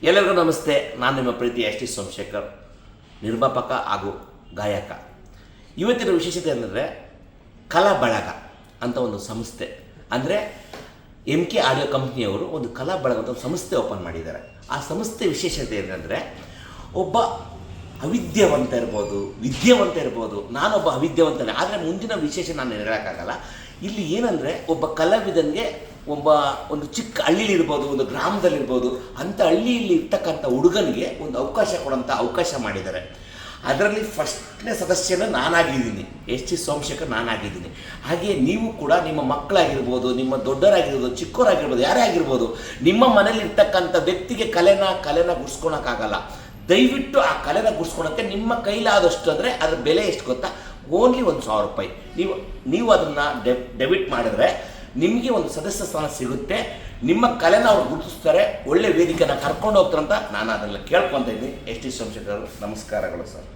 ಎಲ್ಲರಿಗೂ ನಮಸ್ತೆ. ನಾನು ನಿಮ್ಮ ಪ್ರೀತಿ ಎಸ್ ಟಿ ಸೋಮಶೇಖರ್, ನಿರ್ಮಾಪಕ ಹಾಗೂ ಗಾಯಕ. ಇವತ್ತಿನ ವಿಶೇಷತೆ ಅಂದರೆ ಕಲಾ ಬಳಗ ಅಂತ ಒಂದು ಸಂಸ್ಥೆ, ಅಂದರೆ MK ಆಡಿಯೋ ಕಂಪ್ನಿಯವರು ಒಂದು ಕಲಾ ಬಳಗ ಅಂತ ಒಂದು ಸಂಸ್ಥೆ ಓಪನ್ ಮಾಡಿದ್ದಾರೆ. ಆ ಸಂಸ್ಥೆ ವಿಶೇಷತೆ ಏನಂದರೆ, ಒಬ್ಬ ಅವಿದ್ಯಾವಂತ ಇರ್ಬೋದು, ವಿದ್ಯಾವಂತ ಇರ್ಬೋದು. ನಾನೊಬ್ಬ ಅವಿದ್ಯಾವಂತನೇ, ಆದರೆ ಮುಂದಿನ ವಿಶೇಷ ನಾನು ಹೇಳೋಕ್ಕಾಗಲ್ಲ. ಇಲ್ಲಿ ಏನಂದರೆ, ಒಬ್ಬ ಕಲಾವಿದನಿಗೆ ಒಂದು ಚಿಕ್ಕ ಹಳ್ಳಿಲಿರ್ಬೋದು, ಒಂದು ಗ್ರಾಮದಲ್ಲಿರ್ಬೋದು, ಅಂಥ ಹಳ್ಳಿಯಲ್ಲಿ ಇರ್ತಕ್ಕಂಥ ಹುಡುಗನಿಗೆ ಒಂದು ಅವಕಾಶ ಕೊಡೋಂಥ ಅವಕಾಶ ಮಾಡಿದ್ದಾರೆ. ಅದರಲ್ಲಿ ಫಸ್ಟ್ನೇ ಸದಸ್ಯನ ನಾನಾಗಿದ್ದೀನಿ, ಎಸ್ ಟಿ ಸೋಮಶೇಖರ್ ನಾನಾಗಿದ್ದೀನಿ. ಹಾಗೆಯೇ ನೀವು ಕೂಡ ನಿಮ್ಮ ಮಕ್ಕಳಾಗಿರ್ಬೋದು, ನಿಮ್ಮ ದೊಡ್ಡವರಾಗಿರ್ಬೋದು, ಚಿಕ್ಕವರಾಗಿರ್ಬೋದು, ಯಾರೇ ಆಗಿರ್ಬೋದು, ನಿಮ್ಮ ಮನೇಲಿ ಇರ್ತಕ್ಕಂಥ ವ್ಯಕ್ತಿಗೆ ಕಲೆನ ಗುಡ್ಸ್ಕೊಳಕ್ಕಾಗಲ್ಲ. ದಯವಿಟ್ಟು ಆ ಕಲೆನ ಗುಡ್ಸ್ಕೊಳಕ್ಕೆ ನಿಮ್ಮ ಕೈಲಾದಷ್ಟು, ಅಂದರೆ ಅದ್ರ ಬೆಲೆ ಎಷ್ಟು ಗೊತ್ತಾ? ಓನ್ಲಿ 1,000 ರೂಪಾಯಿ. ನೀವು ಅದನ್ನು ಡೆಬಿಟ್ ಮಾಡಿದ್ರೆ ನಿಮಗೆ ಒಂದು ಸದಸ್ಯ ಸ್ಥಾನ ಸಿಗುತ್ತೆ. ನಿಮ್ಮ ಕಲೆನ ಅವ್ರು ಗುರುತಿಸ್ತಾರೆ, ಒಳ್ಳೆ ವೇದಿಕೆನ ಕರ್ಕೊಂಡು ಹೋಗ್ತಾರಂತ ನಾನು ಅದನ್ನು ಕೇಳ್ಕೊತಾ ಇದ್ದೀನಿ. ಎಸ್ ಟಿ ಸೋಮಶೇಖರ್, ನಮಸ್ಕಾರಗಳು ಸರ್.